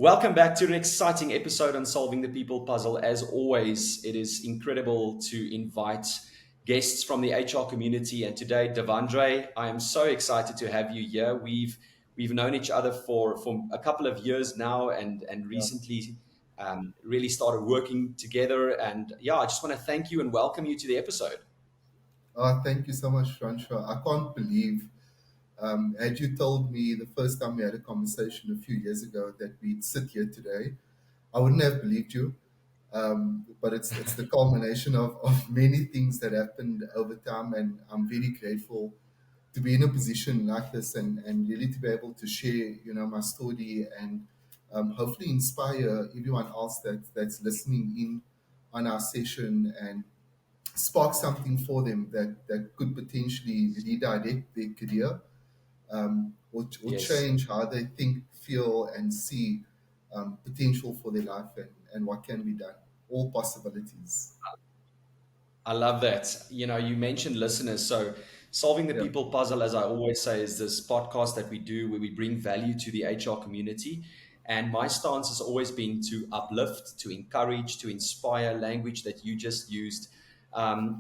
Welcome back to an exciting episode on solving the people puzzle. As always, it is incredible to invite guests from the HR community. And today, Devandre, I am so excited to have you here. We've known each other for a couple of years now, and Yeah. recently really started working together. And yeah, I just want to thank you and welcome you to the episode. Thank you so much, Francois. I can't believe, had you told me the first time we had a conversation a few years ago that we'd sit here today, I wouldn't have believed you. But it's the culmination of many things that happened over time, and I'm very grateful to be in a position like this and really to be able to share, my story and hopefully inspire everyone else that's listening in on our session and spark something for them that could potentially redirect their career or Yes. change how they think, feel, and see potential for their life and what can be done. All possibilities. I love that. You mentioned listeners. So, Solving the Yeah. People Puzzle, as I always say, is this podcast that we do where we bring value to the HR community. And my stance has always been to uplift, to encourage, to inspire, language that you just used.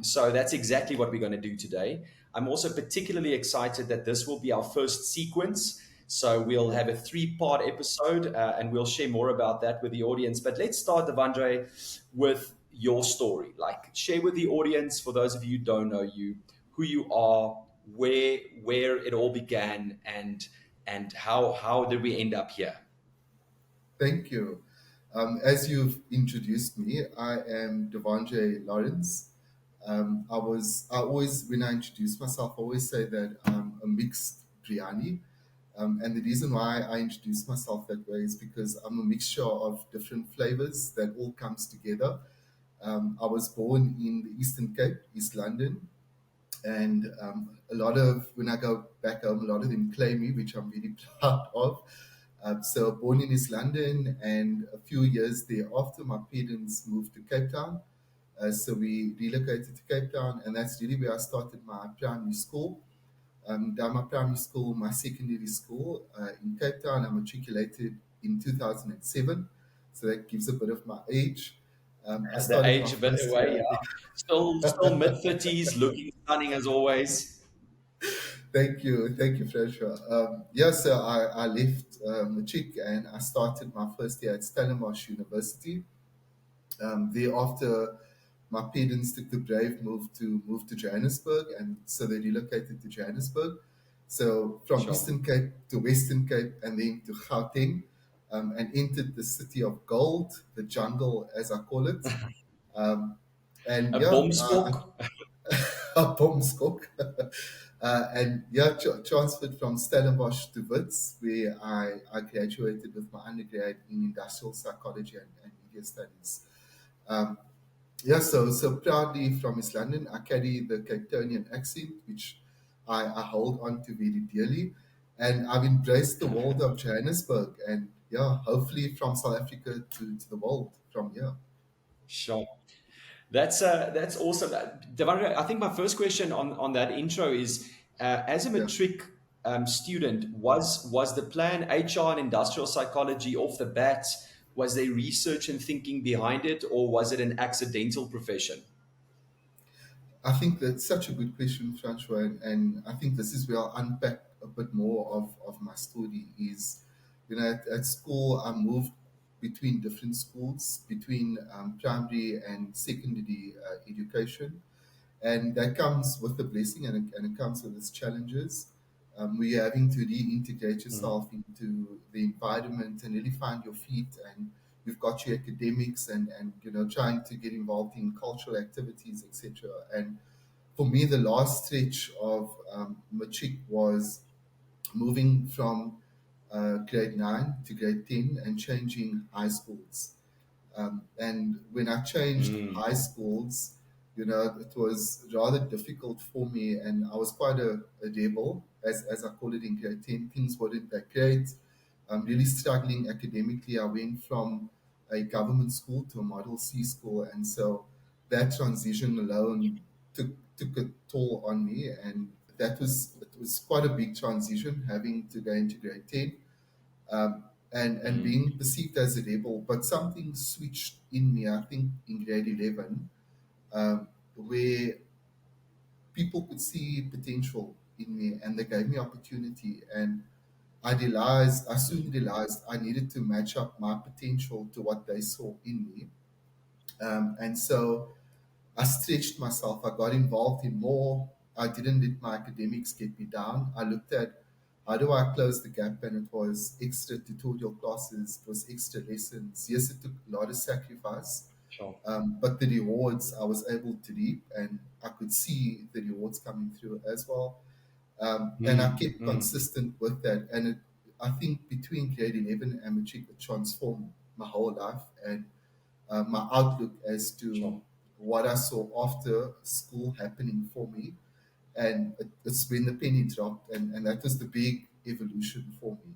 So, that's exactly what we're going to do today. I'm also particularly excited that this will be our first sequence. So, we'll Yeah. have a three-part episode and we'll share more about that with the audience. But let's start, Devandre, with your story. Like, share with the audience, for those of you who don't know you, who you are, where it all began, and how did we end up here. Thank you. As you've introduced me, I am Devandre Lawrence. I always, when I introduce myself, I always say that I'm a mixed biryani. And the reason why I introduce myself that way is because I'm a mixture of different flavors that all comes together. I was born in the Eastern Cape, East London, and a lot of when I go back home, a lot of them claim me, which I'm really proud of. So born in East London, and a few years thereafter, my parents moved to Cape Town. So we relocated to Cape Town, and that's really where I started my primary school. Done my primary school, my secondary school in Cape Town. I matriculated in 2007, so that gives a bit of my age. I The started my age a bit first away, year. yeah. Still mid 30s, looking stunning as always. Thank you, Francois. So I left Matric and I started my first year at Stellenbosch University. Thereafter, my parents took the brave move to Johannesburg, and so they relocated to Johannesburg. So from Sure. Eastern Cape to Western Cape, and then to Gauteng, and entered the city of gold, the jungle, as I call it. Um, and A yeah, bomb I, squawk. Bomskok. And yeah, transferred from Stellenbosch to Wits, where I graduated with my undergrad in industrial psychology and media studies. Um, so proudly from East London, I carry the Cape Townian accent, which I hold on to very dearly. And I've embraced the world of Johannesburg and yeah, hopefully from South Africa to the world from here. Sure. That's awesome. Devandre, I think my first question on that intro is, as a Yeah. matric student, was the plan HR and industrial psychology off the bat? Was there research and thinking behind it, or was it an accidental profession? I think that's such a good question, Francois, and I think this is where I'll unpack a bit more of my story is, at school, I moved between different schools, between primary and secondary education, and that comes with the blessing and it comes with its challenges. We're having to reintegrate Mhm. yourself into the environment and really find your feet. And you've got your academics and trying to get involved in cultural activities, etc. And for me, the last stretch of matric was moving from grade 9 to grade 10 and changing high schools. And when I changed Mm. high schools, it was rather difficult for me, and I was quite a rebel, as I call it in grade 10. Things weren't that great. I'm really struggling academically. I went from a government school to a Model C school, and so that transition alone took took a toll on me, and it was quite a big transition having to go into grade 10. and Mm, being perceived as a rebel. But something switched in me, I think, in grade 11, where people could see potential in me and they gave me opportunity. And I soon mm, realized I needed to match up my potential to what they saw in me. And so I stretched myself. I got involved in more. I didn't let my academics get me down. I looked at how do I close the gap, and it was extra tutorial classes, it was extra lessons. Yes, it took a lot of sacrifice, sure. but the rewards I was able to reap, and I could see the rewards coming through as well. And I Mm, kept mm, consistent with that. And I think between grade 11 and matric, it transformed my whole life and my outlook as to sure. what I saw after school happening for me. And it's when the penny dropped, and that was the big evolution for me.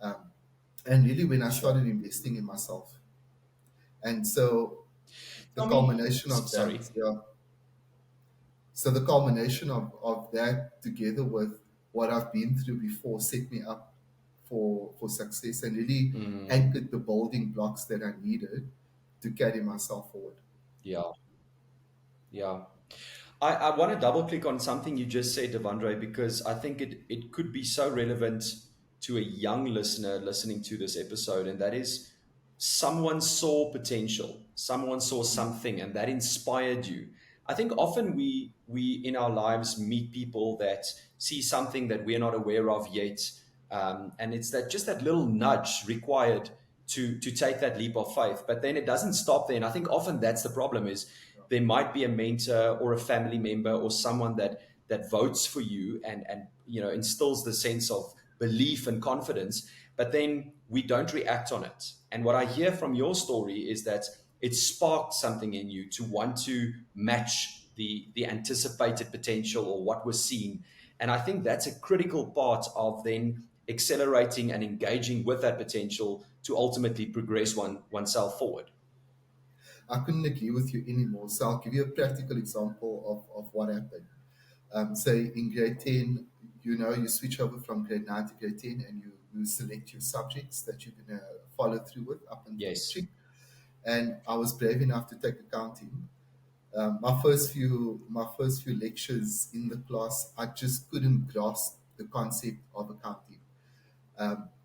Um, and really, when I Sure. started investing in myself. And so the Tell me, culmination of sorry. that, yeah. So the culmination of that together with what I've been through before set me up for success and really Mm, anchored the building blocks that I needed to carry myself forward. yeah, yeah. I want to double click on something you just said, Devandre, because I think it could be so relevant to a young listener listening to this episode. And that is someone saw potential, someone saw something, and that inspired you. I think often we in our lives meet people that see something that we're not aware of yet. And it's that just that little nudge required to take that leap of faith. But then it doesn't stop there. And I think often that's the problem is there might be a mentor or a family member or someone that votes for you and instills the sense of belief and confidence, but then we don't react on it. And what I hear from your story is that it sparked something in you to want to match the anticipated potential or what was seen. And I think that's a critical part of then accelerating and engaging with that potential to ultimately progress oneself forward. I couldn't agree with you anymore. So I'll give you a practical example of what happened. Say in grade 10, you switch over from grade 9 to grade 10 and you select your subjects that you're going to follow through with up until Yes. matric. And I was brave enough to take accounting. My first few lectures in the class, I just couldn't grasp the concept of accounting.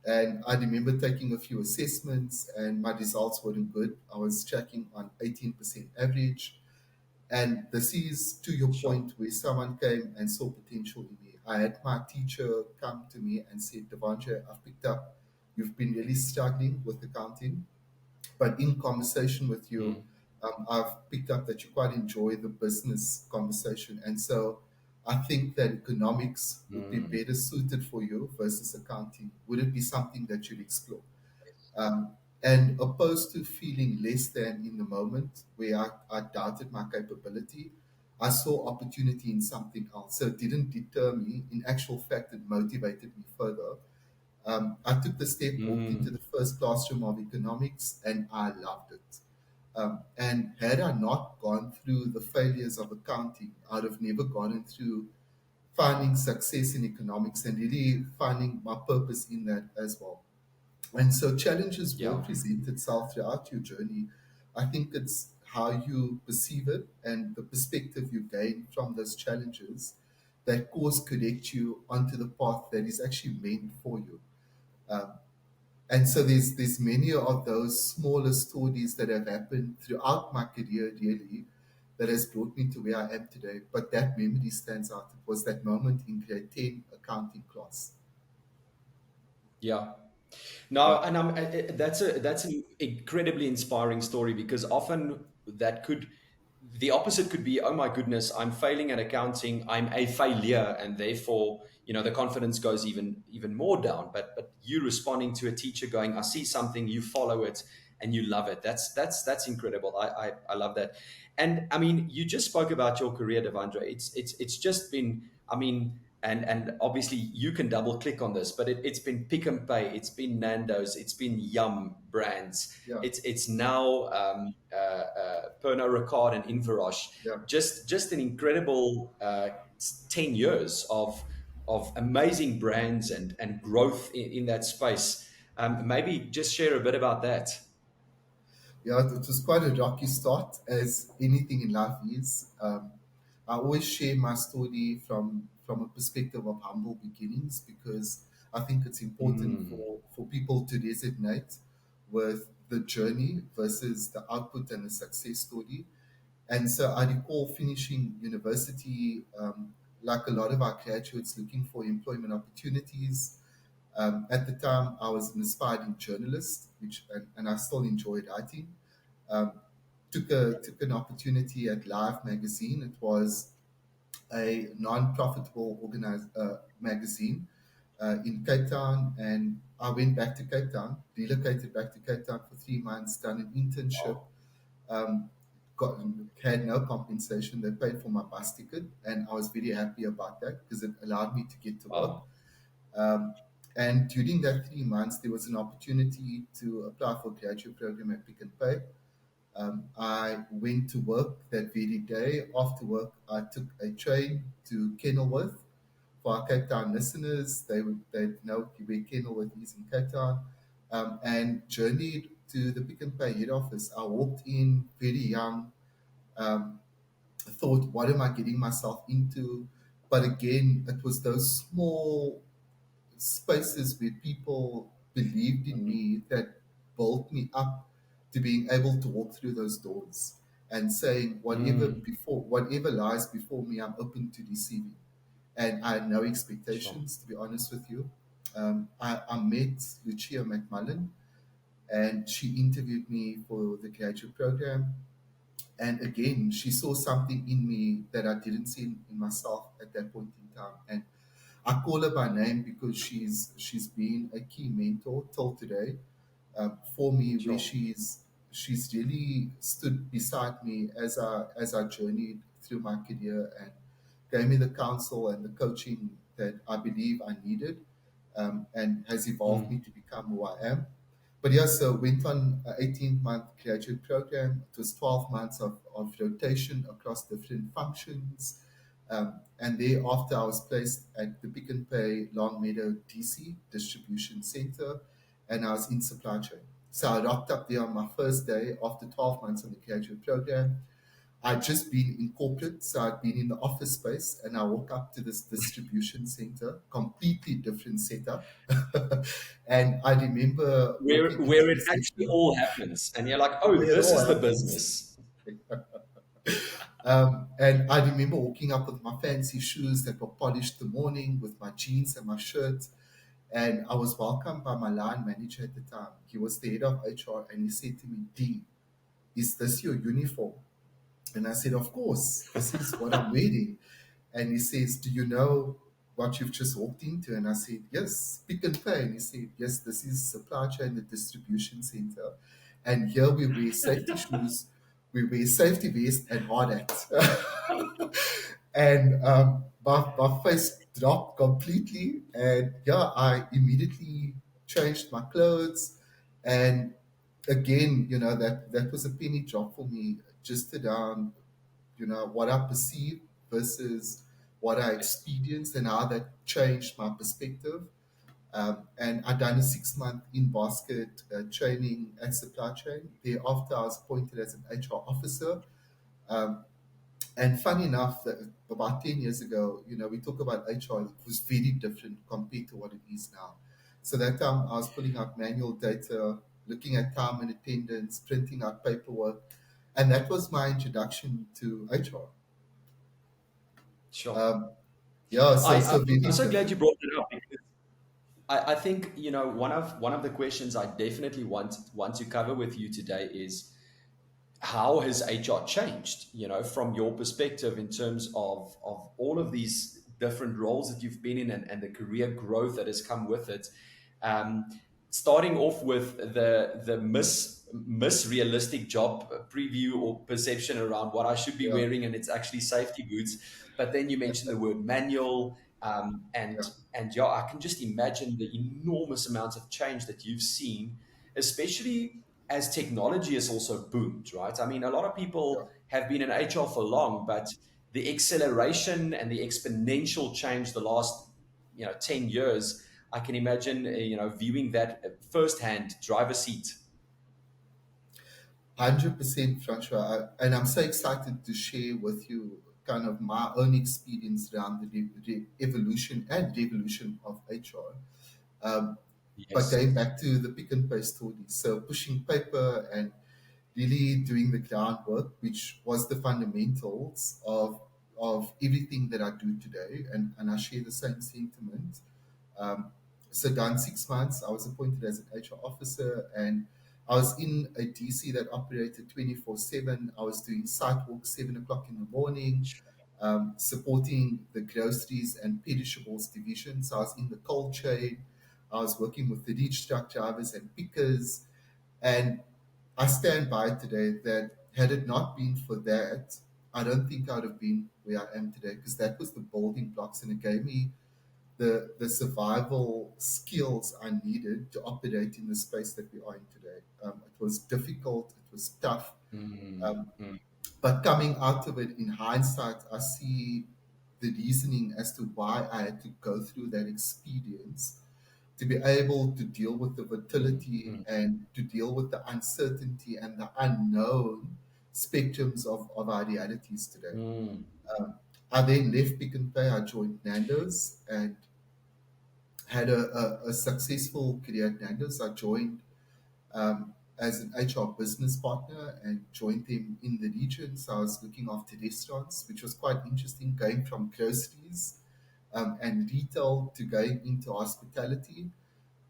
And I remember taking a few assessments, and my results weren't good. I was tracking on 18% average. And this is to your Sure. point where someone came and saw potential in me. I had my teacher come to me and said, Devandre, I've picked up, you've been really struggling with accounting, but in conversation with you, Mm, I've picked up that you quite enjoy the business conversation. And so I think that economics would be mm. better suited for you versus accounting. Would it be something that you'd explore? Um, and opposed to feeling less than in the moment where I doubted my capability, I saw opportunity in something else. So it didn't deter me. In actual fact, it motivated me further. I took the step, walked into Mm, the first classroom of economics, and I loved it. And had I not gone through the failures of accounting, I'd have never gotten through finding success in economics and really finding my purpose in that as well. And so challenges will yeah, present itself throughout your journey. I think it's how you perceive it and the perspective you gain from those challenges that course correct you onto the path that is actually meant for you. Um, and so there's many of those smaller stories that have happened throughout my career really that has brought me to where I am today. But that memory stands out. It was that moment in grade 10 accounting class. yeah. Yeah, No, and that's an incredibly inspiring story because often the opposite could be, oh my goodness, I'm failing at accounting, I'm a failure, and therefore the confidence goes even more down. But you responding to a teacher going, I see something, you follow it, and you love it. That's incredible. I love that. And I mean, you just spoke about your career, Devandre. It's just been, I mean. And obviously you can double click on this, but it's been Pick and Pay, it's been Nando's, it's been Yum brands, yeah, it's now Pernod Ricard and Inverroche. yeah. Just an incredible 10 years of amazing brands and growth in that space. Maybe just share a bit about that. Yeah, it was quite a rocky start, as anything in life is. I always share my story from a perspective of humble beginnings, because I think it's important Mm. for people to resonate with the journey versus the output and the success story. And so I recall finishing university, like a lot of our graduates, looking for employment opportunities. At the time, I was an aspiring journalist, and I still enjoy writing. Um, took an opportunity at Live magazine. It was a non-profitable magazine in Cape Town, and I went back to Cape Town, relocated back to Cape Town for 3 months, done an internship, Wow. um, got had no compensation. They paid for my bus ticket, and I was very happy about that because it allowed me to get to work. Wow. Um, and during that 3 months, there was an opportunity to apply for a graduate program at Pick and Pay. I went to work that very day. After work, I took a train to Kenilworth. For our Cape Town listeners, they know where Kenilworth is in Cape Town, and journeyed to the Pick and Pay head office. I walked in very young, um, thought, what am I getting myself into? But again, it was those small spaces where people believed in Mm. me that built me up to being able to walk through those doors and saying, Mm. whatever lies before me, I'm open to receiving. And I had no Sure. expectations, to be honest with you. I met Lucia McMullen, and she interviewed me for the graduate program. And again, she saw something in me that I didn't see in myself at that point in time. And I call her by name because she's been a key mentor till today, for me, where Sure. she's really stood beside me as I journeyed through my career, and gave me the counsel and the coaching that I believe I needed, and has evolved me Mm. to become who I am. But yeah, so went on an 18-month graduate program. It was 12 months of rotation across different functions. And thereafter, I was placed at the Pick and Pay Longmeadow DC distribution center, and I was in supply chain. So I rocked up there on my first day after 12 months on the graduate program. I'd just been in corporate, so I'd been in the office space, and I woke up to this distribution center, completely different setup. And I remember walking into Where the it actually center all happens, and you're like, oh, where it this all is the happens. business. And I remember walking up with my fancy shoes that were polished the morning, with my jeans and my shirt. And I was welcomed by my line manager at the time. He was the head of HR, and he said to me, D, is this your uniform? And I said, of course, this is what I'm wearing. And he says, do you know what you've just walked into? And I said, yes, Pick and Pay. And he said, yes, this is supply chain, the distribution center. And here we wear safety shoes, we wear safety vest and hard hats. And my face dropped completely. And yeah, I immediately changed my clothes. And again, that was a penny drop for me, just around, what I perceived versus what I experienced, and how that changed my perspective. And I done a 6 month in basket training at supply chain. Thereafter, I was appointed as an HR officer. Um, and funny enough, that about 10 years ago, we talk about HR, it was very different compared to what it is now. So that time I was putting out manual data, looking at time and attendance, printing out paperwork. And that was my introduction to HR. Sure. Um, yeah, so I'm very so glad you different. brought it up because I think one of the questions I definitely want to cover with you today is how has HR changed, from your perspective in terms of all of these different roles that you've been in, and the career growth that has come with it. Um, Starting off with the misrealistic job preview or perception around what I should be Yeah, wearing, and it's actually safety boots. But then you mentioned the word manual, yeah, and yeah, I can just imagine the enormous amounts of change that you've seen, especially as technology has also boomed, right? I mean, a lot of yeah, people have been in HR for long, but the acceleration and the exponential change the last 10 years, I can imagine, viewing that firsthand, driver seat. 100%, Francois. And I'm so excited to share with you kind of my own experience around the evolution and revolution of HR. Um, but Yes. going back to the pick and pay story, so pushing paper and really doing the groundwork, which was the fundamentals of everything that I do today, and I share the same sentiment. Um, so done 6 months, I was appointed as an HR officer, and I was in a DC that operated 24/7. I was doing site walks 7 o'clock in the morning, supporting the groceries and perishables division. So I was in the cold chain. I was working with the reach truck drivers and pickers, and I stand by today that had it not been for that, I don't think I would have been where I am today, because that was the building blocks, and it gave me the survival skills I needed to operate in the space that we are in today. It was difficult, it was tough, Mm, um, mm, but coming out of it in hindsight, I see the reasoning as to why I had to go through that experience to be able to deal with the volatility mm, and to deal with the uncertainty and the unknown spectrums of our realities today. mm. Um, I then left Pick and Pay. I joined Nando's and had a successful career at Nando's. I joined as an HR business partner and joined them in the region. So I was looking after restaurants, which was quite interesting, going from groceries and retail to going into hospitality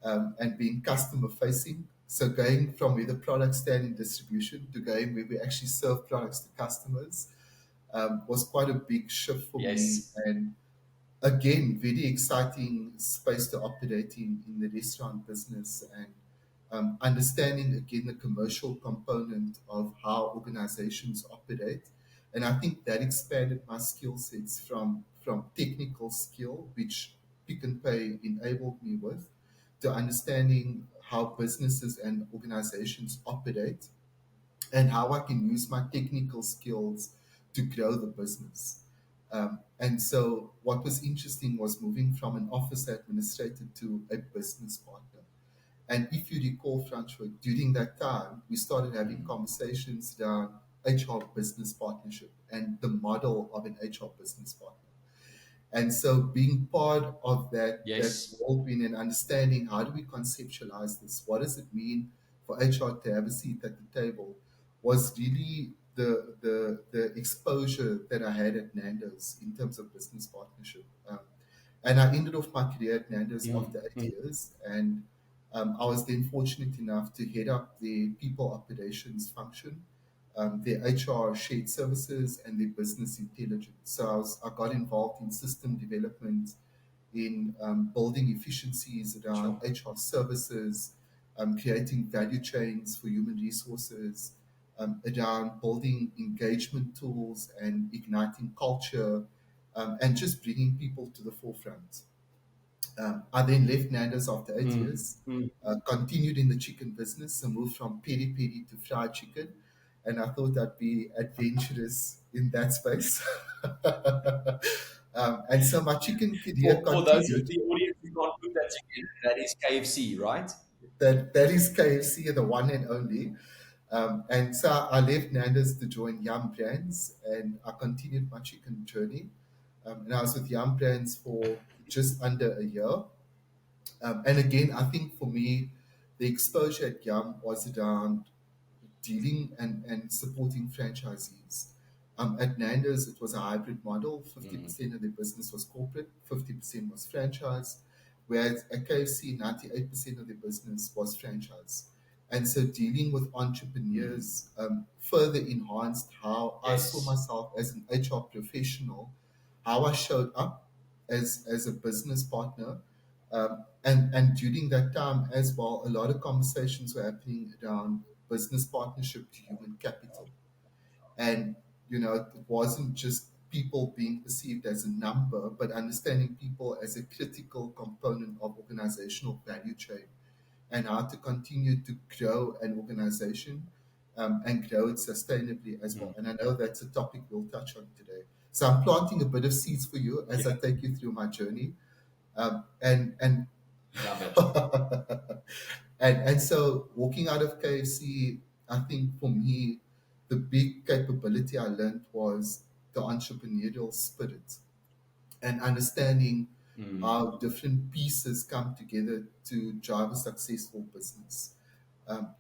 and being customer facing. So going from where the products stand in distribution to going where we actually serve products to customers was quite a big shift for me. Yes. And again, very exciting space to operate in the restaurant business, and understanding again the commercial component of how organizations operate. And I think that expanded my skill sets from technical skill, which Pick and Pay enabled me with, to understanding how businesses and organizations operate and how I can use my technical skills to grow the business. And so, what was interesting was moving from an office administrator to a business partner. And if you recall, Francois, during that time, we started having Mm. conversations around HR business partnership and the model of an HR business partner. And so being part of that Yes. whirlwind and understanding how do we conceptualize this, what does it mean for HR to have a seat at the table, was really the exposure that I had at Nando's in terms of business partnership. And I ended off my career at Nando's Mm, after eight mm. years, and I was then fortunate enough to head up the people operations function, their HR shared services, and their business intelligence. So I got involved in system development, in building efficiencies around Sure. HR services, creating value chains for human resources, around building engagement tools and igniting culture, and just bringing people to the forefront. I then left Nando's after eight Mm, years, mm. continued in the chicken business, and moved from peri peri to fried chicken. And I thought I'd be adventurous in that space. And so my chicken career For those of continued. the audience who can't cook that chicken, that is KFC, right? That is KFC, the one and only. And so I left Nando's to join Yum Brands, and I continued my chicken journey. And I was with Yum Brands for just under a year. And again, I think for me, the exposure at Yum was around dealing and supporting franchisees. At Nando's, it was a hybrid model. Mm. 50% of their business was corporate, 50% was franchise, whereas at KFC, 98% of their business was franchise. And so dealing with Mm. entrepreneurs further enhanced how I saw Yes. myself as an HR professional, how I showed up as a business partner. And during that time as well, a lot of conversations were happening around business partnership to human capital. And, it wasn't just people being perceived as a number, but understanding people as a critical component of organizational value chain and how to continue to grow an organization and grow it sustainably as well. Mm. And I know that's a topic we'll touch on today. So I'm planting a bit of seeds for you as I Yeah. take you through my journey. And Love it. And so walking out of KFC, I think for me, the big capability I learned was the entrepreneurial spirit and understanding Mm, how different pieces come together to drive a successful business.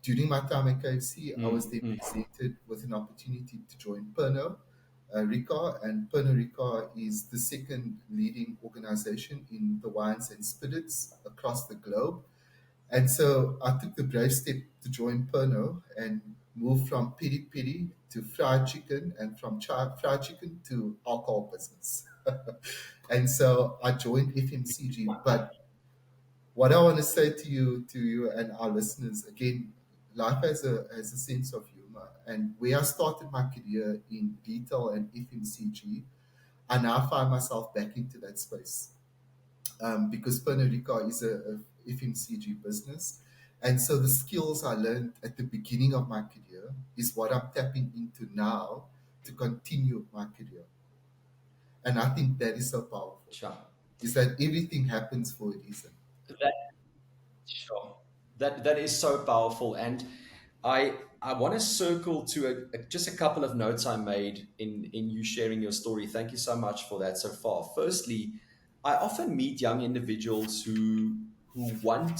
During my time at KFC, I was mm, then mm. presented with an opportunity to join Pernod Ricard, and Pernod Ricard is the second leading organization in the wines and spirits across the globe. And so I took the brave step to join Pernod and move from piri piri to fried chicken and from fried chicken to alcohol business. And so I joined FMCG. But what I want to say to you and our listeners again, life has a sense of humor. And where I started my career in retail and FMCG, I now find myself back into that space because Pernod Ricard is a FMCG business. And so the skills I learned at the beginning of my career is what I'm tapping into now to continue my career. And I think that is so powerful, Sure. is that everything happens for a reason. That sure. That is so powerful, and I want to circle to just a couple of notes I made in you sharing your story. Thank you so much for that so far. Firstly, I often meet young individuals who want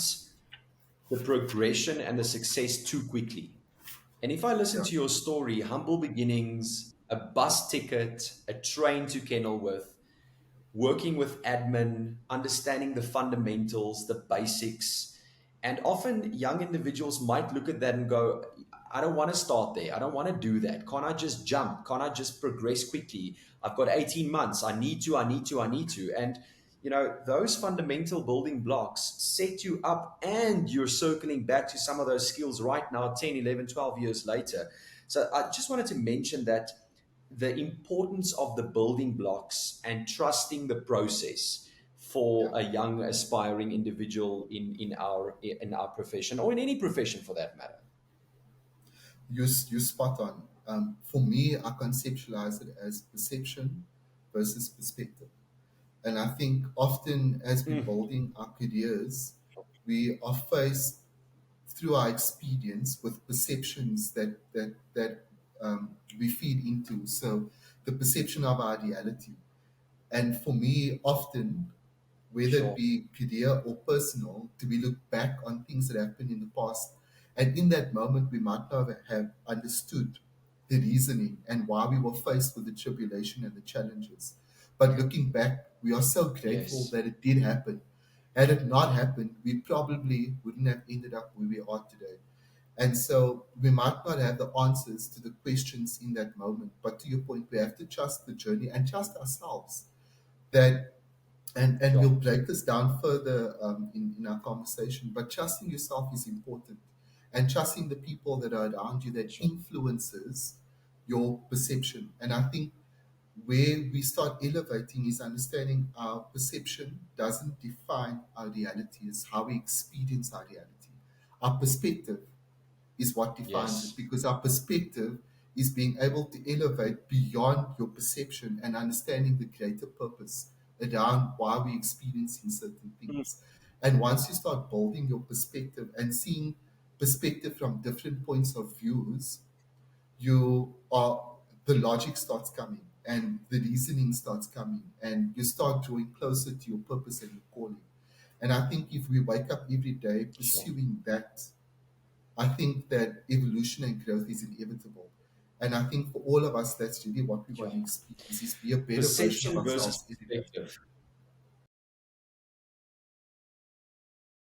the progression and the success too quickly. And if I listen Yeah, to your story, humble beginnings, a bus ticket, a train to Kenilworth, working with admin, understanding the fundamentals, the basics. And often young individuals might look at that and go, I don't want to start there. I don't want to do that. Can't I just jump? Can't I just progress quickly? I've got 18 months. I need to, I need to, I need to. And, those fundamental building blocks set you up, and you're circling back to some of those skills right now, 10, 11, 12 years later. So I just wanted to mention that the importance of the building blocks and trusting the process yeah. for a young aspiring individual in our profession, or in any profession for that matter. You spot on. For me, I conceptualize it as perception versus perspective. And I think often as we're Mm, building our careers, we are faced through our experience with perceptions that we feed into. So the perception of our reality. And for me, often, whether it sure. be career or personal, do we look back on things that happened in the past. And in that moment, we might not have understood the reasoning and why we were faced with the tribulation and the challenges. But looking back, we are so grateful Yes. that it did happen. Had it not happened, we probably wouldn't have ended up where we are today. And so we might not have the answers to the questions in that moment. But to your point, we have to trust the journey and trust ourselves that and we'll Sure. break this down further in our conversation, but trusting yourself is important, and trusting the people that are around you that Sure. influences your perception. And I think where we start elevating is understanding our perception doesn't define our reality, it's how we experience our reality. Our perspective is what defines it, Yes. because our perspective is being able to elevate beyond your perception and understanding the greater purpose around why we're experiencing certain Mm, things. And once you start building your perspective and seeing perspective from different points of views, you are the logic starts coming and the reasoning starts coming, and you start drawing closer to your purpose and your calling. And I think if we wake up every day sure. pursuing that, I think that evolution and growth is inevitable. And I think for all of us, that's really what we want Sure. to experience, is be a better version of Perception versus ourselves every day. perspective.